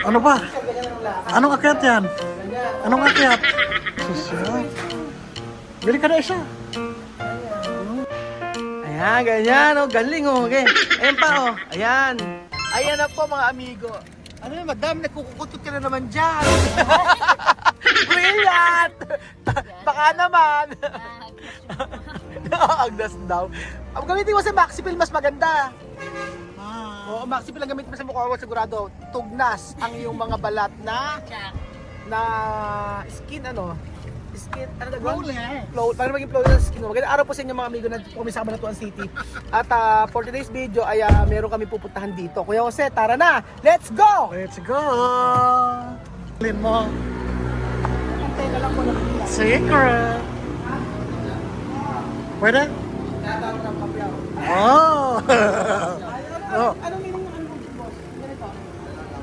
Ano ba? Anong akyat yan? Anong akyat? Susya. Bili ka na isa. Ayan, ganyan, oh, galing, oh. Okay. Ayan pa, oh. Ayan. Ayan na po, mga amigo. Ano yun, madam, nagkukukutot ka na naman dyan. Brilliant! Baka naman. Agdas daw. Ang gamitin mo sa Maxipil, mas maganda. Oo, Maxipil ang gamitin mo sa mukha mo, sigurado. Tugnas ang iyong mga balat na skin, ano? Skin, ano na flow, para maging flow ng skin mo. Magandang araw po sa inyo mga amigo na kami sa Cabanatuan City. At for today's video ay meron kami pupuntahan dito. Kuya Jose, tara na! Let's go! Let's go! Lin mo. Antay na lang po na pila. Secret! Pwede? Tatawag ng kapyaw. Oh! Oh. Anong meaning ng ano, boss? Ganito.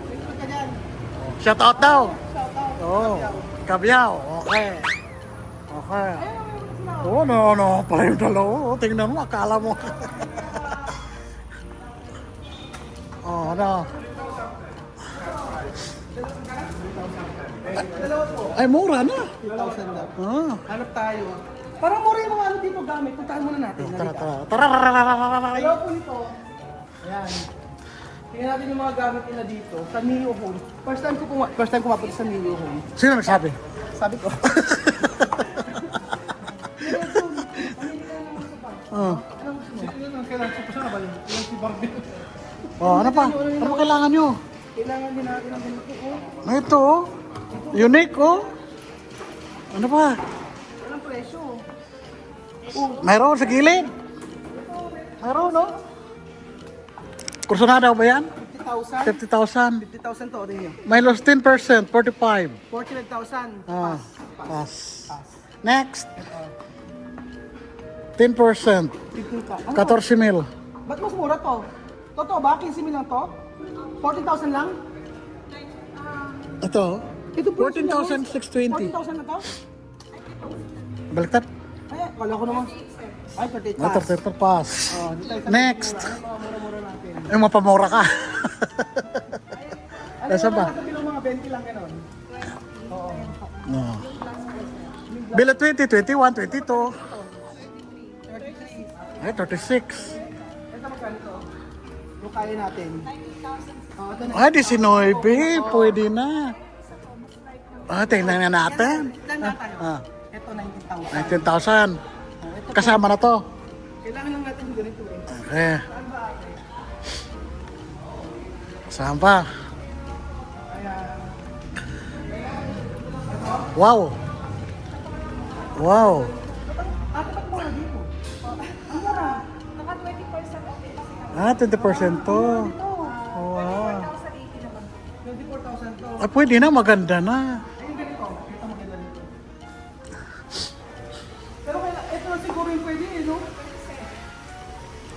Wait ka dyan. Shout out daw! Shout out. Oh, Kabyaw. Okay. Okay. Oh, no. Pala yung dalawa. Tingnan mo, akala mo. Oh, ano. Ay, mura na. 2,000 daw. Ah. Hanap tayo. Parang mura yung mga ano dito gamit. Puntahan muna natin. Tara, Halika. tara. Ayaw po nito. Ayan. Tingnan natin yung mga gamit nila dito sa Mio Home. First time kumapunta sa Mio Home. Sino nagsabi? Sabi ko. Oh. Ano Oh, ano pa? Ano pa kailangan nyo? Kailangan din natin ang ganito. Oh. Ito, oh. Unique, oh. Ano pa? Walang presyo. Mayroon sa gilid. Mayroon, no? Kursunada ba yan? 50,000. 50,000. 50,000 to. Rin nyo. Minus 10%, 45. 49,000. Ah, Pass. pass. Next. 10%. 15 ka. Ano? 14 mil. Ba't mas mura to? Totoo ba? 15 mil lang to? 14,000 lang? Ito, Ito po, 14,620. 14,000 na to? Baliktad. Ay, wala ko naman. Ay, 38 Ito, pass. ito, pass. Oh, dito tayo sa Next. mura. Ano mga mura-mura natin? Yung mapamura ka. Ano Asa ba? Nasa bilong mga 20 lang ganon. Oo. No. Bila 20, 21, 22. 33. Ay, 36. Ito magkano to? Yung kaya natin. Oh, ito na. Ay, 19. Pwede na. Ah, tingnan na natin. Tanda tayo. Ah, Ito 19,000. 19,000. Kasama na to. Kailangan lang natin yung ganito eh. Okay. Saan ba ate? Saan pa? Ayan. Wow. Wow. Ate, ba't mura dito? Ang mura. Naka 20% off din kasi kami. Ah, 20% to. Ito. Wow. 1,080 naman. 24,000 to. Ah, pwede na, maganda na. Ayun ganito. Ito maganda nito. Pero ito na siguro yung pwede eh, no?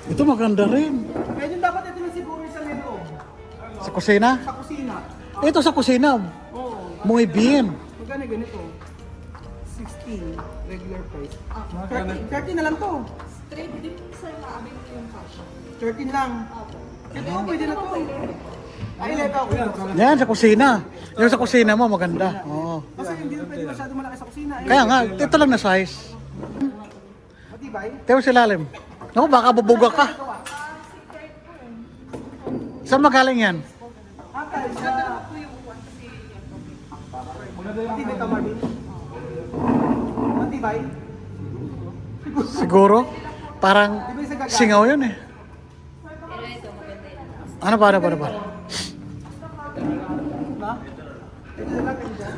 Ito maganda rin. Medyo dapat ito na siguro sa loob. Sa kusina? Sa kusina. Ito sa kusina. Oo. Muy bien. Magkano ganito? 16 regular price. 30 na lang to. Straight din sa maaming yung cash. 13 lang. Ito pwede na to. Ay, leta ako. Yan, sa kusina. Yung sa kusina mo, maganda. Oo. Kasi hindi na pwede masyado malaki sa kusina. Eh. Kaya nga, ito lang na size. Matibay? Tayo sa ilalim. Naku, baka bubuga ka. Saan magaling yan? Akal siya. Matibay ka, Marvin? Matibay? Siguro. Parang singaw yun eh. Ano ba? Ba? Ito na lang kayo dyan.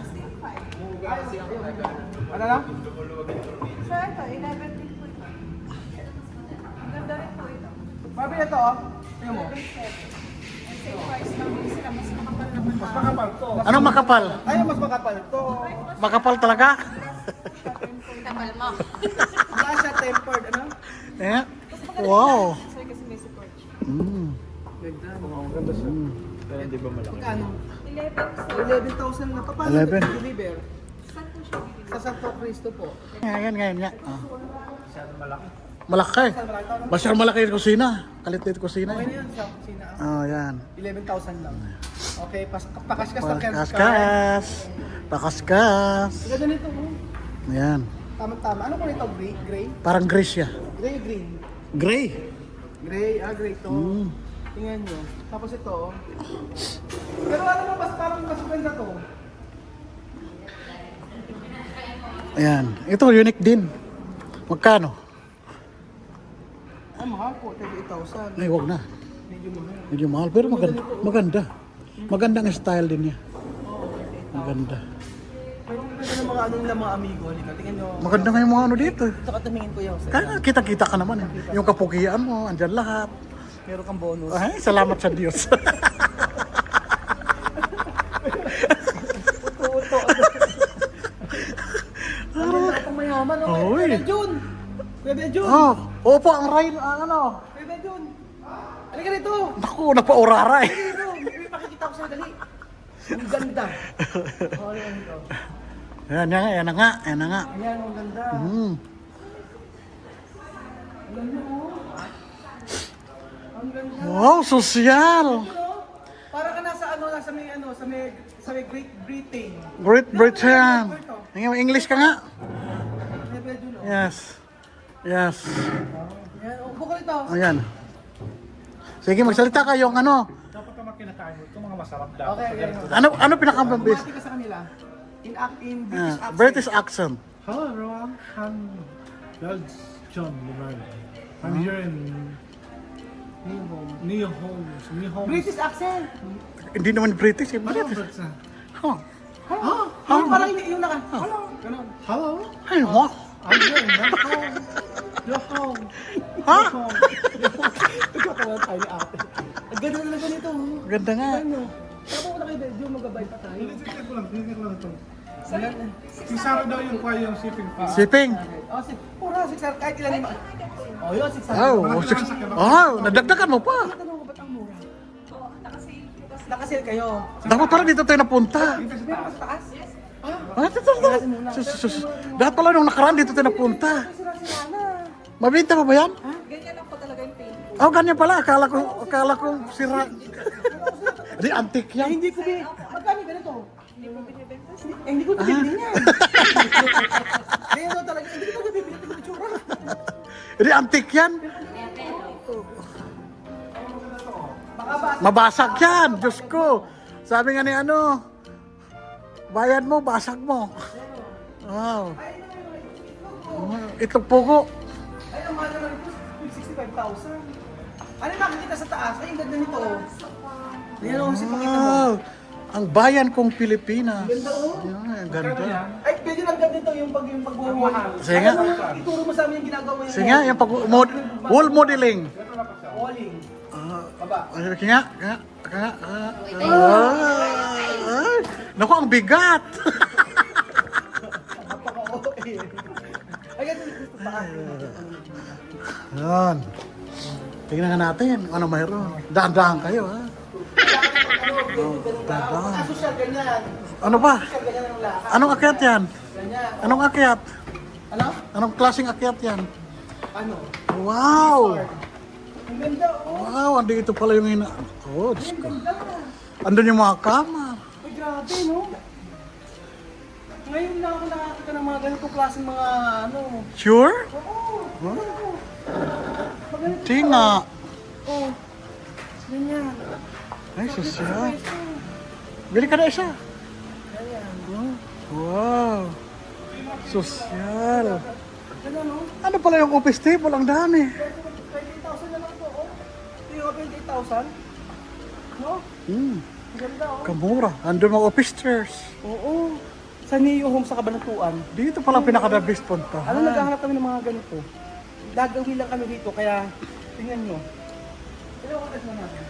Ano lang? So ito, 11 din po ito. Ang ganda rin po ito. Marvin, ito oh. Tingnan mo. Ang same price lang din sila, mas makapal naman. Mas makapal to. Anong makapal? Ay, mas makapal to. Makapal talaga? Kapal mo. Wala siya tempered, ano? Eh? Wow. Sorry kasi may support siya. Mm. Ganda siya. Pero hindi ba malaki? Magkano? 11 11,000 na to. Paano 11. ito deliver? Saan po siya bibili? Sa Santo Cristo po. Ngayon nga. Ah. Malaki. Basta malaki yung kusina. Kalit na yung kusina. Okay na yun sa kusina. Oh, yan. 11,000 lang. Okay, pakaskas na credit card. Pakaskas. Pakaskas. Ganda nito. Oh. Ayan. Tama-tama. Ano ko nito? Gray? Gray? Parang gray siya. Gray o green? Gray. Gray. Gray to. Mm. Tingnan nyo. Tapos ito. Oh. Pero ano mo, parang mas maganda to. Ayan. Ito, unique din. Magkano? Ay, mahal po. 38,000. Ay, wag na. Medyo mahal. Medyo mahal, pero maganda. Maganda. Magandang style din niya. Oo, 38,000. Maganda. Pero maganda ng mga ano nila mga amigo. Halika, tingnan nyo. Maganda nga yung mga ano dito. Ito ka tumingin ko yun. Kaya kita-kita ka naman eh. Yung kapugian mo, andyan lahat. Meron kang bonus. Ay, salamat sa Diyos. Ito. Ano na itong mayaman? Oh, Oy. Bebe Jun! Bebe Jun! Oh, opo, ang rain, ano. Bebe Jun! Halika rito! Naku, napaurara eh. Dito! May pakikita ko sa'yo, dali! Ang ganda! Oh, yan ito. Yan na nga, yan na nga, yan na nga. Ayan, ang ganda. Hmm. Ang ganda mo. Ang ganda. Wow, sosyal. Ano? Para ka nasa sa may Great Britain. Great Britain. Ngayon, English ka nga. Bebe Jun, oh. Yes. Yes. Ayan, upo ka rito. Ayan. Sige, magsalita kayong ano. Dapat naman kinakain mo ito, mga masarap daw. Okay, okay. Ano pinakamabis? Bumati ka sa kanila. In British accent. British accent. Hello everyone, I'm George John Laverne. I'm here in New Homes. British accent. Hindi naman British eh. Ano British. ba ito? Huh. Hello. Yung parang yung naka. Hello. Ganun. Hello, Ay, what? I'm here in your home. Your home. Ha? Nagkatawa tayo ni ate. Ang ganda na ganito. Ganda nga. Ano? Tama ko na kayo, Bedyo, magabay pa tayo. Tinignan ko lang ito. Saan? Si Sarah daw yung kuha yung shipping fee. Shipping. Oh, pura, 600, kahit ilan yung... Oh, yun, 600. Oh, nadagdagan mo pa. Tanong ko, ba't ang mura? Nakasale kayo. Dapat pala dito tayo napunta. Meron ba sa taas? Ah, ito. Dapat pala nung nakaraan dito tayo napunta. Sira-sira na. Mabenta pa ba yan? Ganyan lang po talaga yung paint. Oh, ganyan pala. Akala ko sira. Di, antik Ay, yan. hindi ko bi... Magkano ganito? Hindi mo binibenta. Hindi ko ito bibili niyan. Ganyan talaga, hindi ko ito bibili ito itsura. Di, antik yan. Baka ba? Mabasag yan. Diyos ko. Sabi nga ni ano, bayad mo, basag mo. Wow. Itlog pugo. Ay, ang mahal naman ito, 65,000. Ano yung nakikita sa taas? Ay, ang ganda nito. Ayan o, kasi pakita mo. Wow. Ang bayan kong Pilipinas. Ganda o. Yan, ang ganda. Ay, pwede lang ganda ito yung pagbubuhay. Sige nga. Ituro mo sa amin yung ginagawa yung Sige nga, yung wall modeling. walling. Baba. Sige nga. Ay, naku, ang bigat. Napaka-okay. Ay, ganito dito taas. Yan. Tingnan nga natin. Ano mayroon? Daan-daan kayo, ha? Dahan. Social, ganyan. Ano ba? Social, ganyan ang lakas. Anong akyat yan? Ganyan. Anong akyat? Ano? Anong klaseng akyat yan? Ano? Wow! Ang ganda, oh. Wow, andito pala yung ina... Oh, Diyos Ang ko. ganda. Andun yung mga kama. Ay, grabe, no? Ngayon lang ako nakakita ng mga ganitong klaseng mga ano. Sure? Oo. Huh? Maganito. Hindi nga. Oh. Ganyan. Ay, sasya. Bili ka na isa. Ganyan. Wow. Sosyal. Ganyan, no? Ano pala yung office table? Ang dami. 28,000 na lang ito, oh. Ito yung 28,000. No? Ang ganda, oh. Kamura. Andun mga office chairs. Oo. Sa Neo Home sa Kabanatuan. Dito pala pinaka-the-best punta. Alam, naghahanap kami ng mga ganito. Gagawin lang kami dito, kaya tingnan nyo. Ito ko test mo natin.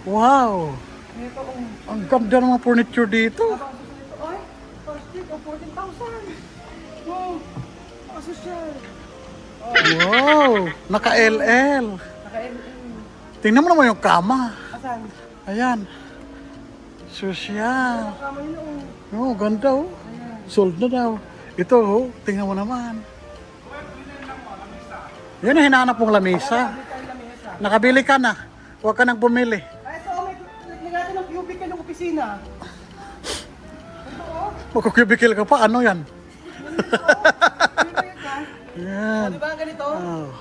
Wow. Ito, oh. Ang ganda ng mga furniture dito. Ay, first date, oh, 14,000. Oh, makasosyal. Wow. Naka-LL. Tingnan mo naman yung kama. Asan? Ayan. Sosyal. Kama yun, oh. Oh, ganda oh. Sold na daw. Ito oh, tingnan mo naman. Yun ang hinahanap mong lamesa. Nakabili ka na. Huwag ka nang bumili. Ay, ito, may natin ng cubicle ng opisina. Magkukubikel ka pa. Ano yan? O, Yan. di ba ganito?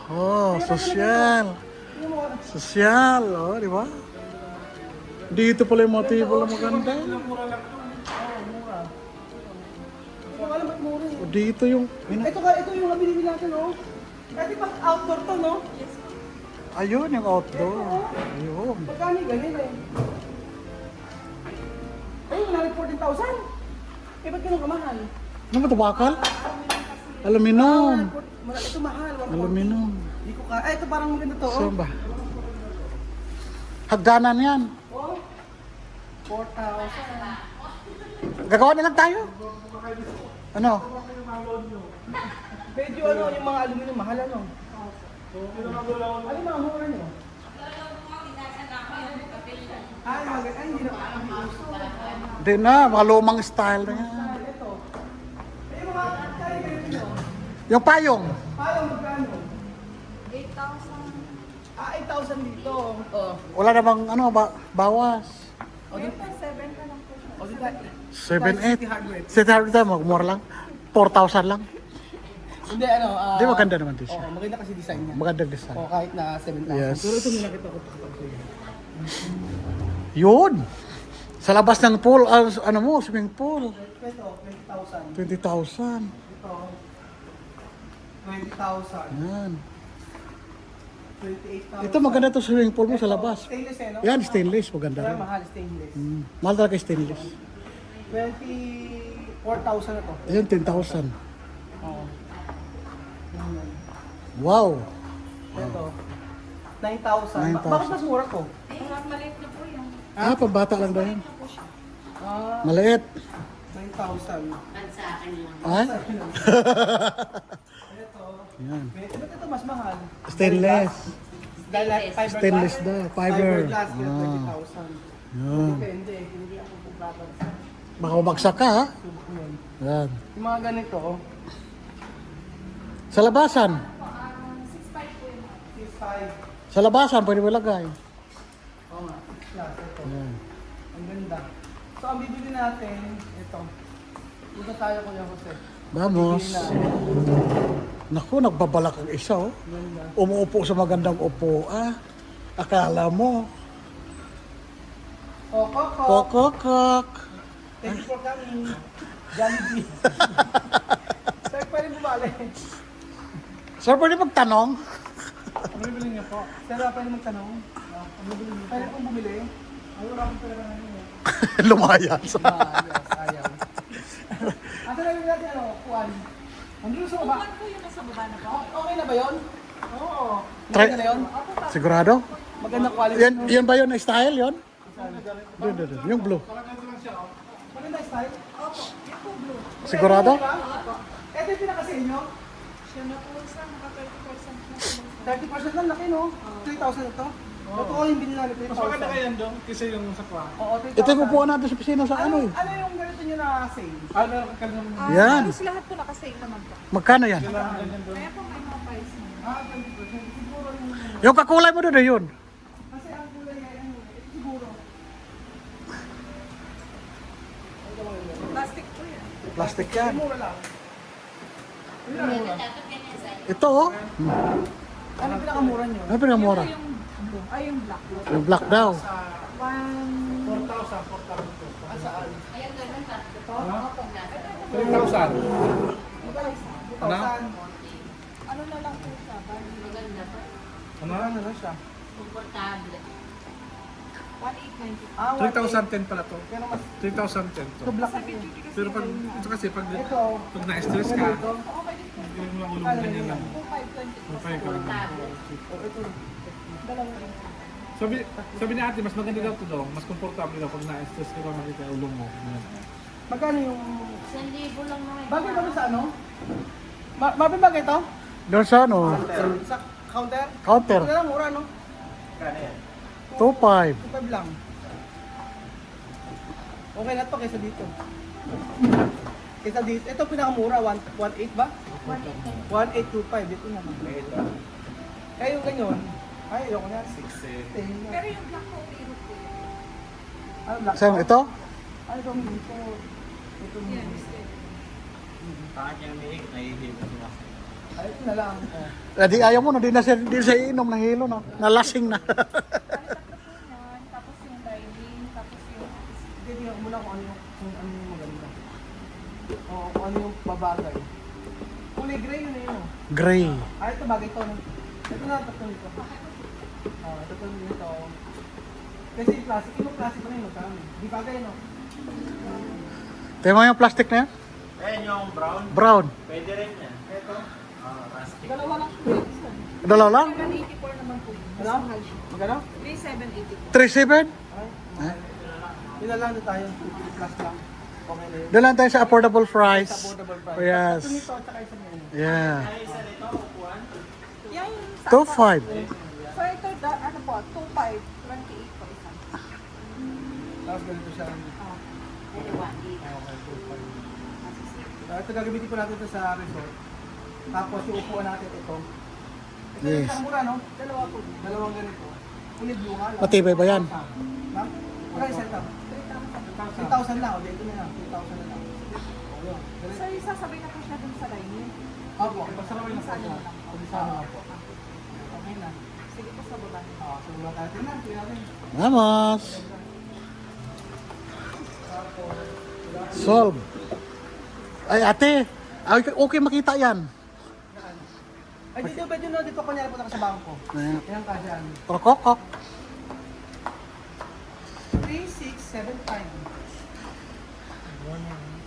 Oh, sosyal. Tingnan mo, Sosyal. Oh, di ba? Dito pala yung motibo na maganda. ito nga lang ba't mura eh. O, dito yung... Ito yung nabili natin, oh. Kasi pang outdoor to, no? Ayun, yung outdoor. Ayun. Pagkano yung ganyan eh. Ay, wala 14,000. Eh, ba't ganun kamahal? Ano ba ito, bakal? Aluminum. Ito mahal. Aluminum. Hindi ko ka... Ay, ito parang maganda to, oh. Saan ba? Hagdanan yan. Oh. 4,000. Gagawa na lang tayo. Ano? Medyo ano, yung mga aluminum, mahal ano? Ano mga mura nyo? Ay, hindi na uso. Hindi na, mga lumang style na yan. Ito. Eh, mga kaya ganito nyo. Yung payong. Paano magkano? 8,000. 8,000 dito. Oh. Wala namang ano, bawas. O, di, 7 ka lang po siya. o, di, 7-8. hardware. City hardware tayo, magmura lang. 4,000 lang. Hindi, ano, Hindi, maganda naman din siya. Oo, maganda kasi design niya. Magandang design. O, kahit na 7,000. Yes. Pero ito may nakita ko pakapag Yun. Sa labas ng pool, ano mo, swimming pool. Ito, 20,000. 20,000. Ito, 20,000. Yan. 28,000. Ito maganda to swimming pool mo sa labas. Stainless eh, no? Yan, stainless. Maganda Kaya rin. mahal, stainless. Mahal talaga stainless. 24,000 na to. Yan, 10,000. Oo. Wow. Ito, 9,000. 9,000. Bakit mas mura to? Maliit na po yan. Pambata lang daw yan. Ah, Maliit. 9,000. Ay? Ito, Yan. ba't ito mas mahal? Stainless. Dahil fiberglass? Stainless daw. Fiber. Fiberglass, kaya Ah. 20,000. Yan. Depende, hindi ako bubabagsak. Baka umagsak ka, ha? Yun. Yan. Yung mga ganito, Sa labasan. 6,500 po yun. 6,500. Sa labasan, pwede mo ilagay. Oo nga, class, ito. Yan. Ang ganda. So, ang bibili natin, ito. Dito tayo, Kuya Jose. Vamos. Bibili natin. Naku, nagbabalak ang isa, oh. Ganda. Umuupo sa magandang upo, ah. Akala mo. Koko. Kokokok. Thank you for coming. Jollibee. Sir, pwede bumali. Sir, pwede magtanong? Ano bibili niyo po? Sir, pwede magtanong? Ano bibili niyo? Pwede pong bumili? Ay, wala akong pera na yun. Lumayas. Yes, ayaw. Asa na yung natin, ano, kuwan? Andun sa baba. Upuan po yung nasa baba na po. Okay na ba yun? Oo. Try. Maganda na yun? Sigurado? Maganda quality. Yan ba yun na style yun? Doon. Yung blue. Maganda style? Sigurado? Ito yung pinaka sa inyo? Siya na po isa, naka 30% na po. 30% lang laki, no? 3,000 ito? Totoo yung binili namin, 3,000. Mas maganda kaya yan doon kaysa yung sa kwa. Oo, 3,000. Ito yung upuan natin sa pisina sa ano eh. Ano yung ganito nyo na sale? Meron ka lang. Yan. Halos lahat po nakasale naman po. Magkano yan? Kaya po may mga price na. 20%. Siguro yung... Yung kakulay mo doon, yun. Kasi ang kulay ay ano, ito siguro. Plastic po yan. Plastic yan. Mura lang. Ito oh. Ano yung pinakamura nyo? Ano pinakamura? Yung blue. Ay, yung black. Yung black daw. 1... 3,000. Ano? Ano na lang po siya? Bali, Ano? Ano na siya? 1,890. Ah, 3,010 pala to. Pero mas 3,010 to. ito black Sa ito. video kasi Pero pag ito kasi pag Ito. na-stress ka, Ito. okay din po. hindi mo lang ulong ganyan lang. 2,520. Mapay ka lang. Oh, ito. Dalawa rin. Sabi ni ate, mas maganda daw to daw. Mas komportable daw pag na-stress ka pa makita ulong mo. Ganyan. Magkano yung... 1,000 lang naman. Bagay ba ito sa ano? Mapin bagay ito? Doon sa ano? Sa counter? Counter. Ito na lang, mura no? 2.5. 2.5 lang. Okay na to kaysa dito. Kaysa dito. Ito pinakamura, 1.8 ba? 1,890. 1.825. Dito na. Kaya yung ganyan, ay, ayoko na. 6. Pero yung black ko, pero po yun. Ano, black Saan ito? Ay, ito, ito. Ito, Yan, mister. ay, ito na lang. Di ayaw mo na, di na siya iinom na hilo na. Nalasing na. Bali, tatlo po yan. Tapos yung lining, tapos yung... Hindi, tingnan ko muna kung ano yung maganda. Oo, kung ano yung babagay. Kulay gray yun na yun. Gray. Ah, ito bagay to. Ito na, ito nito. Ah, ito nito. Kasi yung plastic pa na yun, magkano. Di bagay, no? Tayo mo yung plastic na yan? Ayan yung brown. Brown. Pwede rin yan. Ito. Plastic. Dalawa lang po yun. Dalaw lang? 784 naman po yun. Ano? Magkano? 3784. 3.7? Ay, yun na lang na tayo. Plus lang. Okay na yun. Doon lang tayo sa affordable price. Affordable price. Oh, yes. Ito nito, tsaka isa na yun. Yeah. Yan yung... 2.5. So ito, ano po, 25, 28 po isa. Tapos ganito siya. Pwede 1 Ito gagamitin po natin ito sa resort. Tapos yung upuan natin ito. Ito Yes. yung mura, no? Dalawa po. Dalawang ganito. Kulay blue nga lang. Matibay ba yan? Ma'am? Wala yung setup. 3,000 lang. O, dito na lang. 3,000 na lang. O, yun. So isasabay na po siya dun sa lining. Opo. Basta lang yung Isa nasa. lang. Pag-isama nga po. Okay na. Sige po sa baba. So, mga natin na. Tingnan natin. Vamos. Solve. Ay ate, okay makita yan. Ay, dito ba dito na? Dito kunyari po na sa bangko. Ayan. Ayan ka dyan. Krokokok. 3675.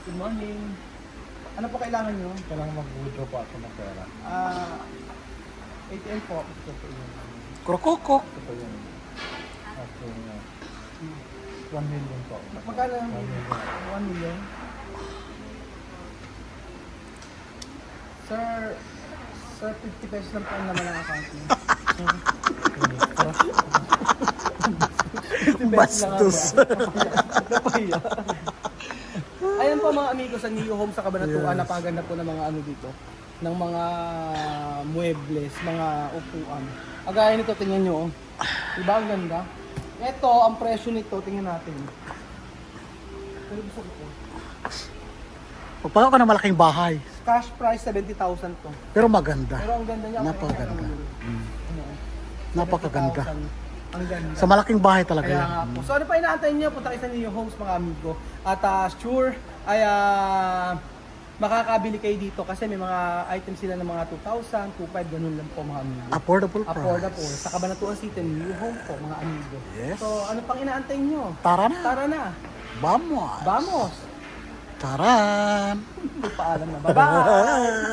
Good morning. Ano po kailangan nyo? Kailangan mag-withdraw po ako ng pera. ATM po. Ito po yun. Krokokok. Ito po yun. After 1 million po. Magkano? 1 million. Sir, 50 pesos lang po ang naman ang account niyo. Bastos. Napahiya. Ayan po mga amigo sa Neo Home sa Cabanatuan, Yes. napakaganda po ng mga ano dito, ng mga muebles, mga upuan. Agaya nito, tingnan nyo. Diba ang ganda? Ito, ang presyo nito, tingnan natin. Pero gusto ko po. Pagpagawa ka ng malaking bahay, Cash price, 70,000 to. pero maganda. Pero ang ganda niya. ang Napakaganda. Ano, Napakaganda. 70,000. Ang ganda. Sa malaking bahay talaga Kaya yan. nga po. So ano pa inaantay niyo? Punta kayo sa Neo Homes mga amigo. At sure ay makakabili kayo dito kasi may mga items sila ng mga 2,000, 2,500, ganun lang po mga amigo. Affordable price. Affordable. Sa Cabanatuan City, New Home po mga amigo. Yes. So ano pang inaantay niyo? Tara na. Tara na. Vamos. Vamos. Taran. May paalam na. Bye-bye.